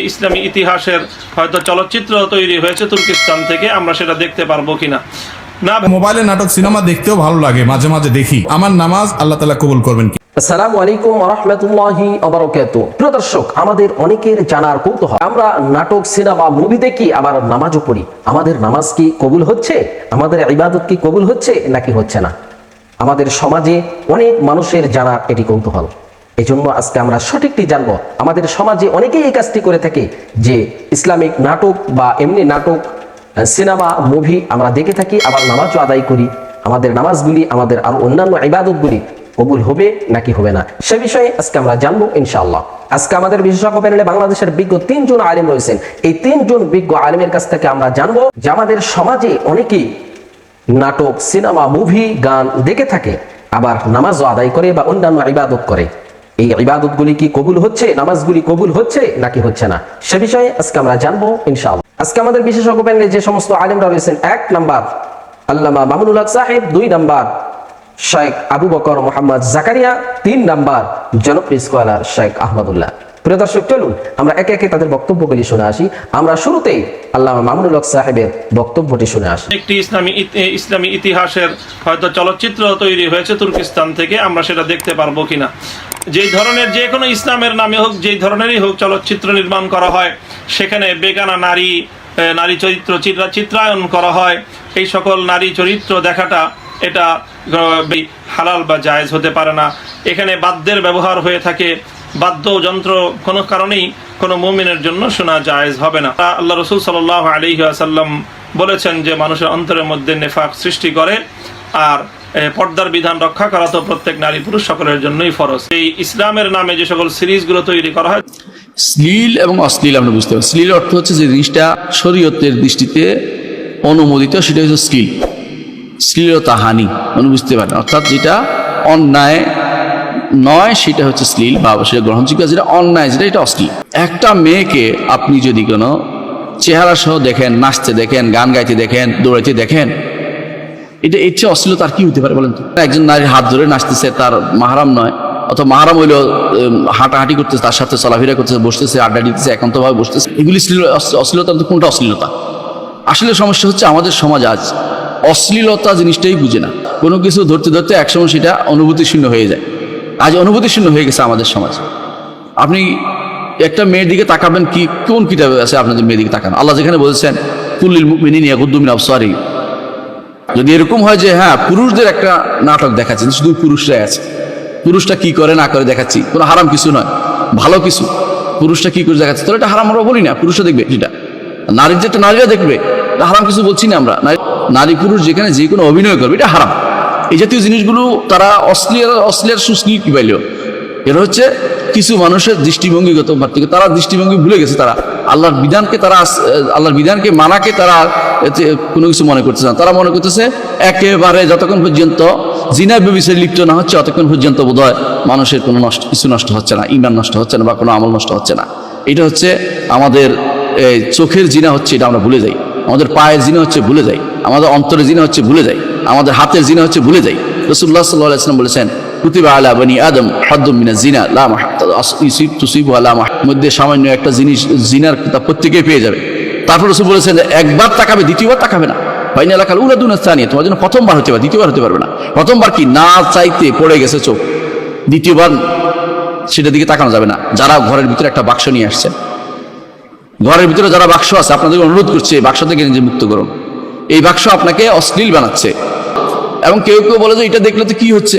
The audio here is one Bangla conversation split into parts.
ইসলামী ইতিহাসের হয়তো চলচ্চিত্র তৈরি হয়েছে তুর্কিস্তান থেকে, আমরা সেটা দেখতে পারবো কিনা। না, মোবাইলে নাটক সিনেমা দেখতেও ভালো লাগে, মাঝে মাঝে দেখি। আমার নামাজ আল্লাহ তাআলা কবুল করবেন কি? আসসালামু আলাইকুম ওয়া রাহমাতুল্লাহি ওয়া বারাকাতুহু। প্রিয় দর্শক, আমাদের অনেকের জানার কৌতূহল, আমরা নাটক সিনেমা মুভি দেখি আবার নামাজও পড়ি। আমাদের নামাজ কি কবুল হচ্ছে? আমাদের ইবাদত কি কবুল হচ্ছে নাকি হচ্ছে না? আমাদের সমাজে অনেক মানুষের জানার এটি কৌতূহল। এই জন্য আজকে আমরা সঠিকটি জানবো। আমাদের সমাজে অনেকেই এই কাজটি করে থাকে যে ইসলামিক নাটক বা এমনি নাটক সিনেমা মুভি আমরা দেখে থাকি, আবার নামাজও আদায় করি। আমাদের নামাজগুলি, আমাদের আর অন্যান্য ইবাদতগুলি কবুল হবে নাকি হবে না, সে বিষয়ে আজকে আমরা জানবো ইনশাআল্লাহ। আজকে আমাদের বিশেষজ্ঞ প্যানেলে বাংলাদেশের বিজ্ঞ 3 জন আলেম রয়েছেন। এই 3 জন বিজ্ঞ আলেমের কাছ থেকে আমরা জানবো যে আমাদের সমাজে অনেকেই নাটক সিনেমা মুভি গান দেখে থাকে, আবার নামাজও আদায় করে বা অন্যান্য ইবাদত করে। এই ইবাদতগুলি কি কবুল হচ্ছে, নামাজগুলি কবুল হচ্ছে নাকি হচ্ছে না, সে বিষয়ে আজকে আমরা জানবো ইনশাআল্লাহ। আজকে আমাদের বিশেষজ্ঞ প্যানেলে যে সমস্ত আলেমরা রয়েছেন, 1 নাম্বার আল্লামা মামুনুল হক সাহেব, 2 নাম্বার শেখ আবু বকর মোহাম্মদ জাকারিয়া, 3 নাম্বার জনপ্রিয় স্কলার শেখ আহমদুল্লাহ। প্রিয় দর্শক, চলুন আমরা একে একে তাদের বক্তব্যগুলি শুনে আসি। আমরা শুরুতেই আল্লামা মামুনুল হক সাহেবের বক্তব্যটি শুনে আসি। একটি ইসলামী ইতিহাসের হয়তো চলচ্চিত্র তৈরি হয়েছে তুর্কিস্তান থেকে, আমরা সেটা দেখতে পারবো কিনা। যেই ধরনের যে কোনো ইসলামের নামে হোক, যেই ধরনেরই হোক চলচ্চিত্র নির্মাণ করা হয়, সেখানে বেগানা নারী চরিত্র চিত্রায়ন করা হয়। এই সকল নারী চরিত্র দেখাটা এটা হালাল বা জায়েজ হতে পারে না। এখানে বাদ্যের ব্যবহার হয়ে থাকে, বাদ্যযন্ত্র কোনো কারণেই কোনো মুমিনের জন্য শোনা জায়েজ হবে না। আল্লাহ রাসূল সাল্লাল্লাহু আলাইহি ওয়াসাল্লাম বলেছেন যে মানুষের অন্তরের মধ্যে নেফাক সৃষ্টি করে, আর পর্দার বিধান রক্ষা করা তো প্রত্যেক নারী পুরুষ সকলের জন্যই ফরজ। এই ইসলামের নামে যে সকল সিরিজগুলো তৈরি করা হয়, শ্লীল এবং অশ্লীল আমরা বুঝতে পারি। শ্লীল অর্থ হচ্ছে যে জিনিসটা শরীয়তের দৃষ্টিতে অনুমোদিত, সেটা হচ্ছে শ্লীল। শ্লীলতা হানি মানে বুঝতে পারেন, অর্থাৎ যেটা অন্যায় নয় সেটা হচ্ছে শ্লীল, বা সেটা গ্রহণযোগ্য, যেটা অন্যায় যেটা এটা অশ্লীল। একটা মেয়েকে আপনি যদি কোনো চেহারা সহ দেখেন, নাচতে দেখেন, গান গাইতে দেখেন, দৌড়াইতে দেখেন, এটা এর চেয়ে অশ্লীলতা আর কি হতে পারে বলেন তো? একজন নারীর হাত ধরে নাচতেছে, তার মাহরাম নয়, অথবা মাহরাম হইলেও হাঁটাহাঁটি করতেছে, তার সাথে চলাফেরা করতেছে, বসতেছে, আড্ডা দিতেছে, একান্তভাবে বসতেছে, এগুলি অশ্লীলতা। কোনটা অশ্লীলতা? আসলে সমস্যা হচ্ছে আমাদের সমাজ আজ অশ্লীলতা জিনিসটাই বুঝে না। কোনো কিছু ধরতে ধরতে একসময় সেটা অনুভূতি শূন্য হয়ে যায়। আজ অনুভূতি শূন্য হয়ে গেছে আমাদের সমাজ। আপনি একটা মেয়ের দিকে তাকাবেন, কি কোন কিতাবে আছে আপনাদের মেয়ের দিকে তাকানো? আল্লাহ যেখানে বলেছেন কুল্লিল মুমিনিনা ইয়াগুদ্দু মিন আবসারিহিম। যদি এরকম হয় যে হ্যাঁ পুরুষদের একটা নাটক দেখাচ্ছেন, শুধু পুরুষরাই আছে, পুরুষটা কি করে না করে দেখাচ্ছি, কোনো হারাম কিছু নয়, ভালো কিছু, পুরুষটা কি করে দেখাচ্ছে, তাহলে এটা হারাম আমরা বলি না, পুরুষরা দেখবে সেটা। নারীর যেটা নারীরা দেখবে, এটা হারাম কিছু বলছি না আমরা। নারী পুরুষ যেখানে যে কোনো অভিনয় করবে এটা হারাম। এই জাতীয় জিনিসগুলো তারা অশ্লীল সুশ্লীল কি পাইল, এরা হচ্ছে কিছু মানুষের দৃষ্টিভঙ্গিগত থেকে তারা দৃষ্টিভঙ্গি ভুলে গেছে। তারা আল্লাহর বিধানকে মানাকে তারা কোনো কিছু মনে করতেছে না। তারা মনে করতেছে একেবারে যতক্ষণ পর্যন্ত জিনা ব্যভিচারে লিপ্ত না হচ্ছে ততক্ষণ পর্যন্ত বোধ হয় মানুষের কোনো কিছু নষ্ট হচ্ছে না, ঈমান নষ্ট হচ্ছে না, বা কোনো আমল নষ্ট হচ্ছে না। এটা হচ্ছে আমাদের চোখের জিনা হচ্ছে, এটা আমরা ভুলে যাই। আমাদের পায়ের জিনা হচ্ছে ভুলে যাই, আমাদের অন্তরের জিনা হচ্ছে ভুলে যাই, আমাদের হাতের জিনা হচ্ছে ভুলে যাই। রাসূলুল্লাহ সাল্লাল্লাহু আলাইহি ওয়াসাল্লাম বলেছেন কুতিবা আলা বনি আদম হাদ্দুম মিনাজ জিনা লা তুসিবু আলা মধ্যে সামান্য একটা জিনিস জিনার কিতাব প্রত্যেকেই পেয়ে যাবে। তারপর রাসূল বলেছেন যে একবার তাকাবে, দ্বিতীয়বার তাকাবে না। বাইনা লাকাল উলা দুনা সানিয়া, তোমার জন্য প্রথমবার হতে পারে, দ্বিতীয়বার হতে পারবে না। প্রথমবার কি না চাইতে পড়ে গেছে চোখ, দ্বিতীয়বার সেটার দিকে তাকানো যাবে না। যারা ঘরের ভিতরে একটা বাক্স নিয়ে আসছেন, ঘরের ভিতরে যারা বাক্স আছে, আপনাদেরকে অনুরোধ করছে এই বাক্স থেকে নিজে মুক্ত করুন। এই বাক্স আপনাকে অশ্লীল বানাচ্ছে। এবং কেউ কেউ বলে যে এটা দেখলে তো কি হচ্ছে,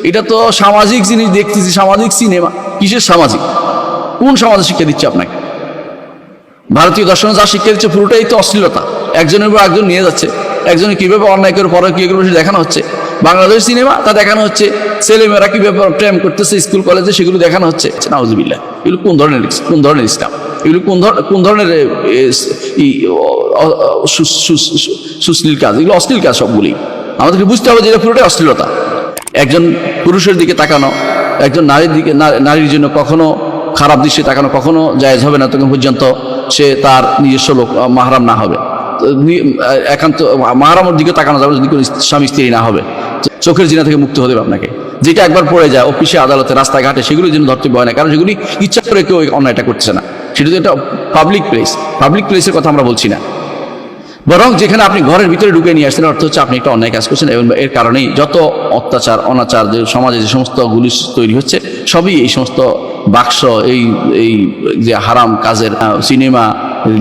এটা তো সামাজিক জিনিস দেখতেছি, সামাজিক সিনেমা। কিসের সামাজিক? কোন সমাজে শিক্ষা দিচ্ছে আপনাকে? ভারতীয় দর্শনে যা শিক্ষা দিচ্ছে পুরোটাই তো অশ্লীলতা। একজনের উপর একজন নিয়ে যাচ্ছে, একজনে কিভাবে অন্যায় করে পরে কি করবে সেটা দেখানো হচ্ছে। বাংলাদেশ সিনেমা তা দেখানো হচ্ছে, ছেলেমেয়েরা কিভাবে প্রেম করতেছে স্কুল কলেজে সেগুলো দেখানো হচ্ছে। নাউজুবিল্লাহ, এগুলো কোন ধরনের ইসলাম? এগুলো কোন ধরনের সুশ্লীল কাজ? এগুলো অশ্লীল কাজ সবগুলি। আমাদেরকে বুঝতে হবে যে এটা পুরোটাই অশ্লীলতা। একজন পুরুষের দিকে তাকানো, একজন নারীর জন্য কখনো খারাপ দৃশ্যে তাকানো কখনো জায়েজ হবে না তখন পর্যন্ত সে তার নিজস্ব লোক মাহরাম না হবে। একান্ত মাহরামের দিকে তাকানো যাবে যদি কোনো স্বামী স্ত্রী না হবে। চোখের জিনা থেকে মুক্ত হতে হবে আপনাকে। যেটা একবার পড়ে যায় অফিসে, আদালতে, রাস্তাঘাটে, সেগুলো যেন ধরতে ভয় না, কারণ সেগুলি ইচ্ছা করে কেউ অন্যায়টা করছে না। সেটা তো একটা পাবলিক প্লেস, পাবলিক প্লেসের কথা আমরা বলছি না, বরং যেখানে আপনি ঘরের ভিতরে ঢুকে নিয়ে আসছেন, অর্থ হচ্ছে আপনি একটা অন্যায় কাজ করছেন, এবং এর কারণেই যত অত্যাচার অনাচার যে সমাজে যে সমস্ত গুলি তৈরি হচ্ছে সবই এই সমস্ত বাক্স, এই যে হারাম কাজের সিনেমা,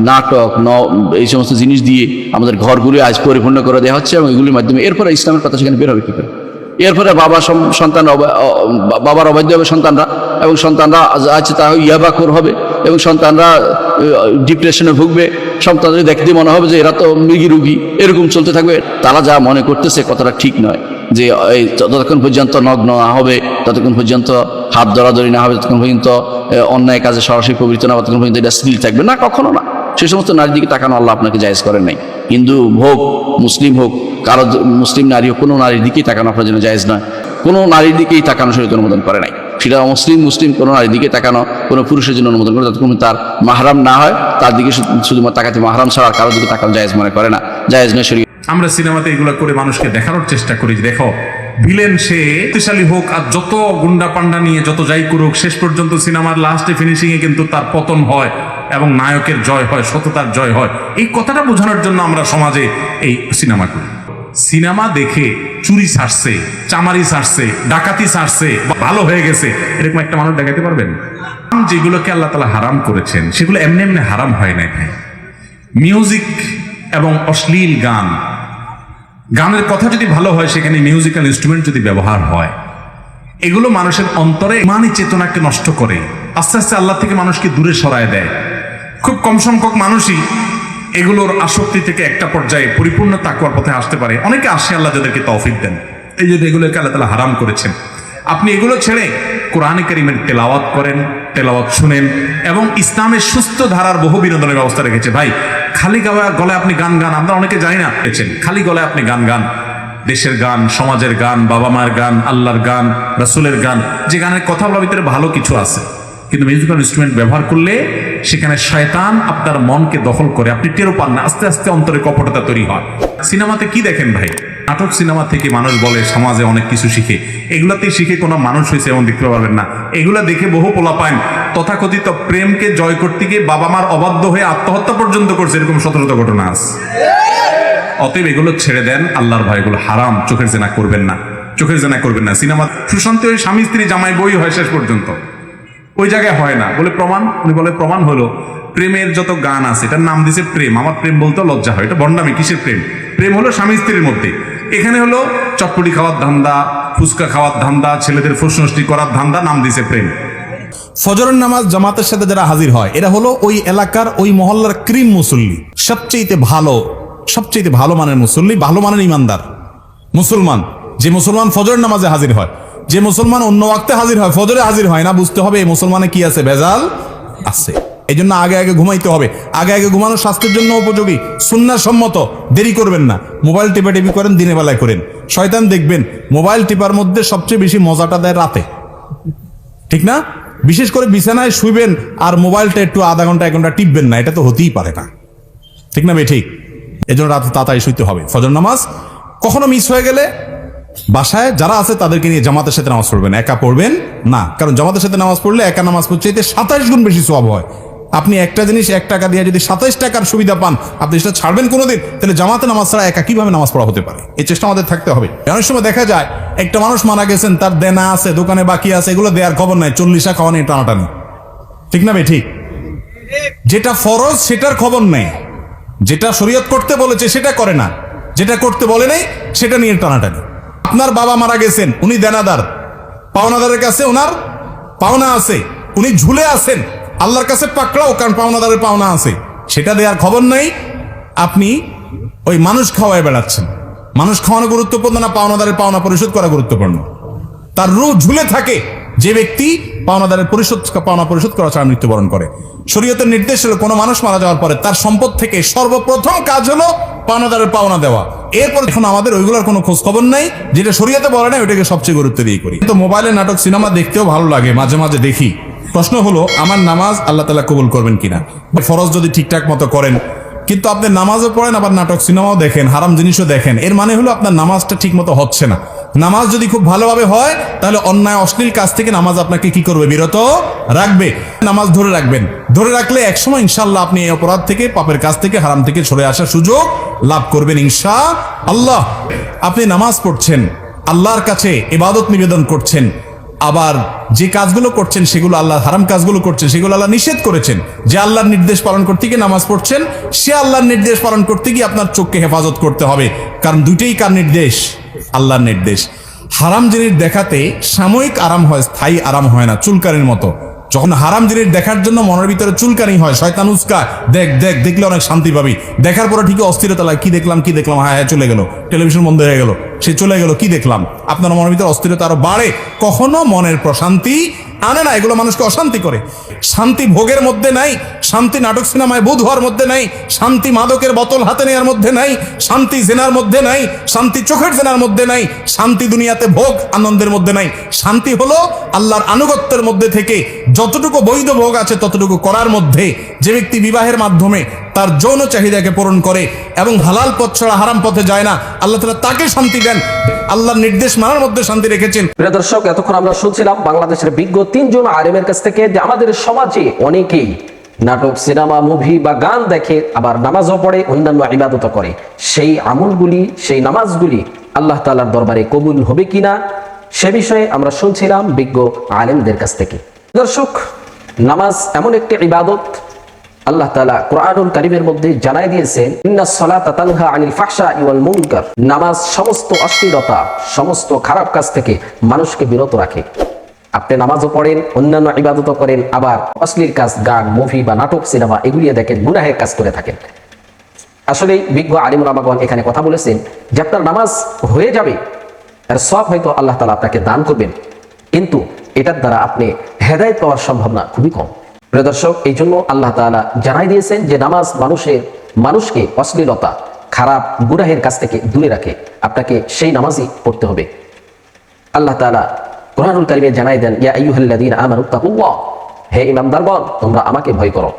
নাটক, এই সমস্ত জিনিস দিয়ে আমাদের ঘরগুলি আজ পরিপূর্ণ করে দেওয়া হচ্ছে, এবং এগুলির মাধ্যমে এরপরে ইসলামের কথা সেখানে বের হবে কী করে? এরপরে বাবার অবাধ্য হবে সন্তানরা, এবং সন্তানরা আছে তা ইয়াবাখোর হবে, এবং সন্তানরা ডিপ্রেশনে ভুগবে, সন্তানদের দেখতে মনে হবে যে এরা তো মৃগী রুগী, এরকম চলতে থাকবে। তারা যা মনে করতেছে কতটা ঠিক নয়, যে এই যতক্ষণ পর্যন্ত নগ্ন না হবে, ততক্ষণ পর্যন্ত হাত ধরাধরি না হবে, ততক্ষণ পর্যন্ত অন্যায় কাজে সরাসরি প্রবৃত্ত না, ততক্ষণ পর্যন্ত এটা স্থির থাকবে না, কখনো না। সে সমস্ত নারীর দিকে তাকানো আল্লাহ আপনাকে জায়েজ করেন নাই। হিন্দু হোক, মুসলিম হোক, কারো মুসলিম নারী হোক, কোনো নারীর দিকেই তাকানো আপনার জন্য জায়েজ নয়। কোনো নারীর দিকেই তাকানো শরীয়ত অনুমোদন করে নাই। সেটা মুসলিম কোনো নারীর দিকে তাকানো কোনো পুরুষের জন্য অনুমোদন করে, যতক্ষণ তার মাহরাম না হয় তার দিকে শুধুমাত্র তাকাতে, মাহরাম ছাড়া কারোর দিকে তাকানো জায়েজ মনে করে না, জায়েজ নয় শরীয়ত। আমরা সিনেমাতে এগুলো করে মানুষকে দেখানোর চেষ্টা করি, দেখো ভিলেন সে শক্তিশালী হোক আর যত গুন্ডা পান্ডা নিয়ে যত যাই করুক, শেষ পর্যন্ত সিনেমার লাস্টে ফিনিশিং এ কিন্তু তার পতন হয় এবং নায়কের জয় হয়, সততার জয় হয়। এই কথাটা বোঝানোর জন্য আমরা সমাজে এই সিনেমা করি। সিনেমা দেখে চুরি ছাড়ছে, চামারি ছাড়ছে, ডাকাতি ছাড়ছে, ভালো হয়ে গেছে, এরকম একটা মানুষ দেখাতে পারবেন? যেগুলোকে আল্লাহ তাআলা হারাম করেছেন সেগুলো এমনি এমনি হারাম হয় নাই ভাই। মিউজিক এবং অশ্লীল গান, গানের কথা যদি ভালো হয়, সেখানে মিউজিক্যাল ইনস্ট্রুমেন্ট যদি ব্যবহার হয়, এগুলো মানুষের অন্তরে ইমানি চেতনাকে নষ্ট করে, আস্তে আস্তে আল্লাহ থেকে মানুষকে দূরে সরায় দেয়। খুব কম সংখ্যক মানুষই এগুলোর আসক্তি থেকে একটা পর্যায়ে পরিপূর্ণ তাকওয়ার পথে আসতে পারে। অনেকে আসে, আল্লাহ যাদেরকে তৌফিক দেন। এই যে এগুলোকে আল্লাহ তাআলা হারাম করেছেন, আপনি এগুলো ছেড়ে কোরআনে কারীমের তেলাওয়াত করেন, তেলাওয়াত শুনেন, এবং ইসলামের সুস্থ ধারার বহু বিনোদনের ব্যবস্থা রেখেছে। ভাই খালি গলায় আপনি গান গান, আমরা অনেকে জানি না, খালি গলায় আপনি গান গান, দেশের গান, সমাজের গান, বাবা মায়ের গান, আল্লাহর গান, রাসূলের গান, যে গানের কথাগুলোর ভিতরে ভালো কিছু আছে, কিন্তু মিউজিক্যাল ইনস্ট্রুমেন্ট ব্যবহার করলে সেখানে শয়তান আপনার মনকে দখল করে, আপনি টেরও পান না, আস্তে আস্তে অন্তরে কপটতা তৈরি হয়। সিনেমাতে কি দেখেন ভাই? নাটক সিনেমা থেকে মানুষ বলে সমাজে অনেক কিছু শিখে, এগুলাতেই শিখে কোনো মানুষ হয়েছে এমন দেখতে পারবেন না। এগুলা দেখে বহু পোলাপাইন তথাকথিত প্রেমকে জয় করতে গিয়ে বাবা মার অবাধ্য হয়ে আত্মহত্যা পর্যন্ত করছে, এরকম শত শত ঘটনা আছে। অতএব এগুলো ছেড়ে দেন, আল্লাহর ভয়, এগুলো হারাম। চোখের জেনা করবেন না, চোখের জেনা করবেন না। সিনেমা সুশান্তি ওই স্বামী স্ত্রী জামাই বই হয়, শেষ পর্যন্ত ওই জায়গায় হয় না। বলে প্রমাণ, উনি বলে প্রমাণ হলো প্রেমের যত গান আছে, এটার নাম দিছে প্রেম। আমার প্রেম বলতে লজ্জা হয়, এটা ভণ্ডামি। কিসের প্রেম? প্রেম হলো স্বামী স্ত্রীর মধ্যে। এখানে হলো চটপটি খাওয়ার ধান্দা, ফুচকা খাওয়ার ধান্দা, ছেলেদের ফুসনষ্টি করার ধান্দা, নাম দিছে প্রেম। ফজরের নামাজ জামাতের সাথে যারা হাজির হয়, এরা হলো ওই এলাকার ওই মহল্লার ক্রিম মুসল্লি, সবচেয়ে ভালো মানের মুসল্লি, ভালো মানের ইমানদার মুসলমান। যে মুসলমান ফজরের নামাজে হাজির হয়, যে মুসলমান অন্য ওয়াক্তে হাজির হয়, ফজরে হাজির হয় না, বুঝতে হবে এই মুসলমানে কি আছে, ভেজাল আছে। এই জন্য আগে ঘুমাইতে হবে। আগে ঘুমানো স্বাস্থ্যের জন্য উপযোগী, সুন্নাহ সম্মত। দেরি করবেন না। মোবাইল টিপি করেন, দিনের বেলায় করেন। শয়তান দেখবেন মোবাইল টিপার মধ্যে সবচেয়ে বেশি মজাটা দেয় রাতে, ঠিক না? বিশেষ করে বিছানায় শুইবেন আর মোবাইলটা একটু আধা ঘন্টা 1 ঘন্টা টিপবেন না, এটা তো হতেই পারে না, ঠিক না ভাই? ঠিক। এই জন্য রাতে তাড়াতাড়ি শুইতে হবে। ফজর নামাজ কখনো মিস হয়ে গেলে বাসায় যারা আছে তাদেরকে নিয়ে জামাতের সাথে নামাজ পড়বেন, একা পড়বেন না। কারণ জামাতের সাথে নামাজ পড়লে একা নামাজ পড়তে 27 গুণ বেশি সওয়াব হয়। আপনি একটা জিনিস 1 টাকা দিয়ে যদি 27 টাকার সুবিধা পান, আপনি সেটা ছাড়বেন কোনোদিন? তাহলে জামাতে নামাজ ছাড়া একা কিভাবে নামাজ পড়া হতে পারে? এই চেষ্টা আমাদের থাকতে হবে। অনেক সময় দেখা যায় একটা মানুষ মারা গেছেন, তার দেনা আছে, দোকানে বাকি আছে, এগুলো দেওয়ার খবর নাই, 40 খাওয়া নিয়ে টানাটানি, ঠিক না ভাই? ঠিক। যেটা ফরজ সেটার খবর নেই, যেটা শরীয়ত করতে বলেছে সেটা করে না, যেটা করতে বলে নাই সেটা নিয়ে টানাটানি। আপনার বাবা মারা গেছেন, উনি দেনাদার, পাওনাদারের কাছে ওনার পাওনা আছে, উনি ঝুলে আছেন, আল্লাহর কাছে পাকড়াও, কারণ পাওনাদারের পাওনা আছে, সেটা দেওয়ার খবর নাই। আপনি ওই মানুষ খাওয়ায় বেড়াচ্ছেন। মানুষ খাওয়ানো গুরুত্বপূর্ণ না পাওনাদারের পাওনা পরিশোধ করা গুরুত্বপূর্ণ? তার রূহ ঝুলে থাকে যে ব্যক্তি পাওনাদারের পাওনা পরিশোধ করা ছাড়া মৃত্যুবরণ করে। শরীয়তের নির্দেশ হলো কোনো মানুষ মারা যাওয়ার পরে তার সম্পদ থেকে সর্বপ্রথম কাজ হলো পাওনাদারের পাওনা দেওয়া। এরপর এখন আমাদের ওইগুলোর কোনো খোঁজ খবর নাই, যেটা শরীয়তে বলে না ওইটাকে সবচেয়ে গুরুত্ব দিয়ে করি। তো মোবাইলে নাটক সিনেমা দেখতেও ভালো লাগে, মাঝে মাঝে দেখি। প্রশ্ন হলো আমার নামাজ আল্লাহ তাআলা কবুল করবেন কিনা? ফরজ যদি ঠিকঠাক মতো করেন, কিন্তু আপনি নামাজও পড়েন আবার নাটক সিনেমাও দেখেন, হারাম জিনিসও দেখেন, এর মানে হলো আপনার নামাজটা ঠিক মতো হচ্ছে না। নামাজ যদি খুব ভালোভাবে হয় তাহলে অন্যায় অশ্লীল কাজ থেকে নামাজ আপনাকে কি করবে? বিরত রাখবে। নামাজ ধরে রাখবেন, ধরে রাখলে একসময় ইনশাআল্লাহ আপনি এই অপরাধ থেকে, পাপের কাজ থেকে, হারাম থেকে সরে আসার সুযোগ লাভ করবেন ইনশাআল্লাহ। আপনি নামাজ পড়ছেন, আল্লাহর কাছে ইবাদত নিবেদন করছেন, আবার যে কাজগুলো করছেন সেগুলো আল্লাহ, হারাম কাজগুলো করছেন সেগুলো আল্লাহ নিষেধ করেছেন। যে আল্লাহর নির্দেশ পালন করতে গিয়ে নামাজ পড়ছেন, সে আল্লাহর নির্দেশ পালন করতে গিয়ে আপনার চোখকে হেফাজত করতে হবে, কারণ দুইটাই কার নির্দেশ? আল্লাহর নির্দেশ। হারাম জিনিস দেখাতে সাময়িক আরাম হয়, স্থায়ী আরাম হয় না, চুলকানির মতো। যখন হারাম জিনিস দেখার জন্য মনের ভিতরে চুলকানি হয়, শয়তান উস্কায়, দেখ দেখ, দেখলে অনেক শান্তি পাবি, দেখার পরে ঠিকই অস্থিরতা লাগে, কি দেখলাম, হ্যাঁ হ্যাঁ চলে গেল, টেলিভিশন বন্ধ হয়ে গেল, সে চলে গেল, কি দেখলাম? আপনার মনের ভিতরে অস্থিরতা আরো বাড়ে, কখনো মনের প্রশান্তি আনে না। এগুলো মানুষকে অশান্তি করে। শান্তি ভোগের মধ্যে নাই, শান্তি নাটক সিনেমায় বোধ হওয়ার মধ্যে নাই, শান্তি মাদকের বোতল হাতে নেওয়ার মধ্যে নাই, শান্তি জেনার মধ্যে নাই, শান্তি চোখের জেনার মধ্যে নাই, শান্তি দুনিয়াতে ভোগ আনন্দের মধ্যে নাই। শান্তি হলো আল্লাহর আনুগত্যের মধ্যে থেকে যতটুকু বৈধ ভোগ আছে ততটুকু করার মধ্যে। যে ব্যক্তি বিবাহের মাধ্যমে তার যৌন চাহিদাকে পূরণ করে এবং হালাল পথ ছাড়া হারাম পথে যায় না, আল্লাহ তাআলা তাকে শান্তি দেন। আল্লাহর নির্দেশ মানার মধ্যে শান্তি রেখেছেন। প্রিয় দর্শক, এতক্ষণ আমরা শুনছিলাম বাংলাদেশের বিজ্ঞ 3 জন আলেমের কাছ থেকে যে আমাদের সমাজে অনেকেই নাটক, সিনেমা, মুভি বা গান দেখে, আবার নামাজও পড়ে, অন্যান্য ইবাদতও করে। সেই আমলগুলি, সেই নামাজগুলি আল্লাহ তাআলার দরবারে কবুল হবে কিনা সে বিষয়ে আমরা শুনছিলাম বিজ্ঞ আলেমদের কাছ থেকে। দর্শক, নামাজ এমন একটি ইবাদত, আল্লাহ তাআলা কোরআনুল কারীমের মধ্যে জানাই দিয়েছেন, ইন্নাস সালাতা তানহা আনিল ফাহশাই ওয়াল মুনকার। নামাজ সমস্ত অশ্লীলতা, সমস্ত খারাপ কাজ থেকে মানুষকে বিরত রাখে। আপনি নামাজও পড়েন, অন্যান্য ইবাদতও করেন, আবার অশ্লীল কাজ, গান, মুভি বা নাটক, সিনেমা এগুলি দেখেন, গুনাহের কাজ করে থাকেন। আসলে বিজ্ঞ আলিম ওলামাগণ এখানে কথা বলেছেন যে আপনার নামাজ হয়ে যাবে, আর সব হয়তো আল্লাহ তাআলা আপনাকে দান করবেন, কিন্তু এটার দ্বারা আপনি হেদায়েত পাওয়ার সম্ভাবনা খুবই কম। প্রিয় দর্শক, এই জন্য আল্লাহ তাআলা জানাই দিয়েছেন যে নামাজ মানুষকে অশ্লীলতা, খারাপ, গুনাহের কাছ থেকে দূরে রাখে। আপনাকে সেই নামাজই পড়তে হবে। আল্লাহ তাআলা কোরআনুল কারীমে জানাই দেন, ইয়া আইয়ুহাল্লাযীনা আমানুত্তাকুল্লাহ, হে ঈমানদারগণ তোমরা আমাকে ভয় করো।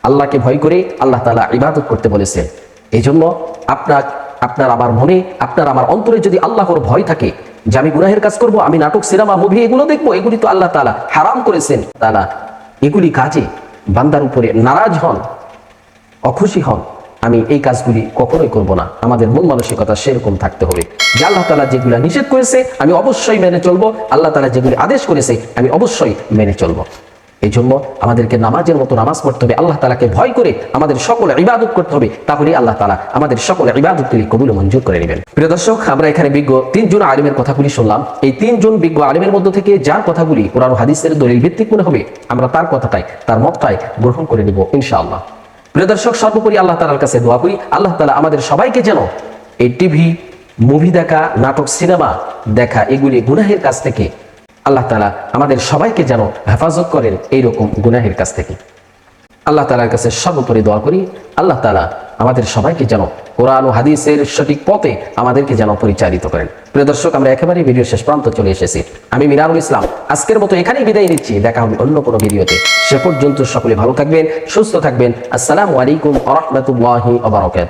আল্লাহকে ভয় করে আল্লাহ তাআলা ইবাদত করতে বলেছেন। এই জন্য আপনার আমার মনে, আপনার আমার অন্তরে যদি আল্লাহর ভয় থাকে যে আমি গুনাহের কাজ করব, আমি নাটক, সিনেমা, মুভি এগুলো দেখবো, এগুলি তো আল্লাহ তাআলা হারাম করেছেন, তাআলা এগুলি কাজে বান্দার উপরে নারাজ হন, অখুশি হন, আমি এই কাজগুলি কখনোই করব না। আমাদের মন মানসিকতা সেরকম থাকতে হবে যে আল্লাহ তাআলা যেগুলো নিষেধ করেছে আমি অবশ্যই মেনে চলবো, আল্লাহ তাআলা যেগুলি আদেশ করেছে আমি অবশ্যই মেনে চলবো। এই জন্য আমাদেরকে নামাজের মতো নামাজ পড়তে হবে, আল্লাহ তাআলাকে ভয় করে আমাদের সকল ইবাদত করতে হবে, তাহলেই আল্লাহ তাআলা আমাদের সকল ইবাদতগুলি কবুল ও মঞ্জুর করে নেবেন। প্রিয় দর্শক, আমরা এখানে বিজ্ঞ 3 জন আলিমের কথাগুলি শুনলাম। এই 3 জন বিজ্ঞ আলিমের মধ্য থেকে যার কথাগুলি কোরআন ও হাদিসের দলিল ভিত্তিক মনে হবে, আমরা তার কথাটাই, তার মতটাই গ্রহণ করে নেব ইনশাআল্লাহ। প্রিয় দর্শক, সর্বোপরি আল্লাহ তাআলার কাছে দোয়া করি, আল্লাহ তাআলা আমাদের সবাইকে যেন এই টিভি, মুভি দেখা, নাটক, সিনেমা দেখা এগুলি গুনাহের কাছ থেকে আল্লাহ তাআলা আমাদের সবাইকে যেন হেফাজত করেন এইরকম গুনাহের কাছ থেকে। আল্লাহ তাআলার কাছে সর্বোপরি দোয়া করি, আল্লাহ তাআলা আমাদের সবাইকে যেন কোরআন ও হাদিসের সঠিক পথে আমাদেরকে যেন পরিচালিত করেন। প্রিয় দর্শক, আমরা একেবারে ভিডিও শেষ প্রান্ত চলে এসেছি। আমি মিনারুল ইসলাম আজকের মতো এখানেই বিদায় নিচ্ছি। দেখা হবে অন্য কোনো ভিডিওতে। সে পর্যন্ত সকলে ভালো থাকবেন, সুস্থ থাকবেন। আসসালামু আলাইকুম ওয়া রাহমাতুল্লাহি ওয়া বারাকাতুহু।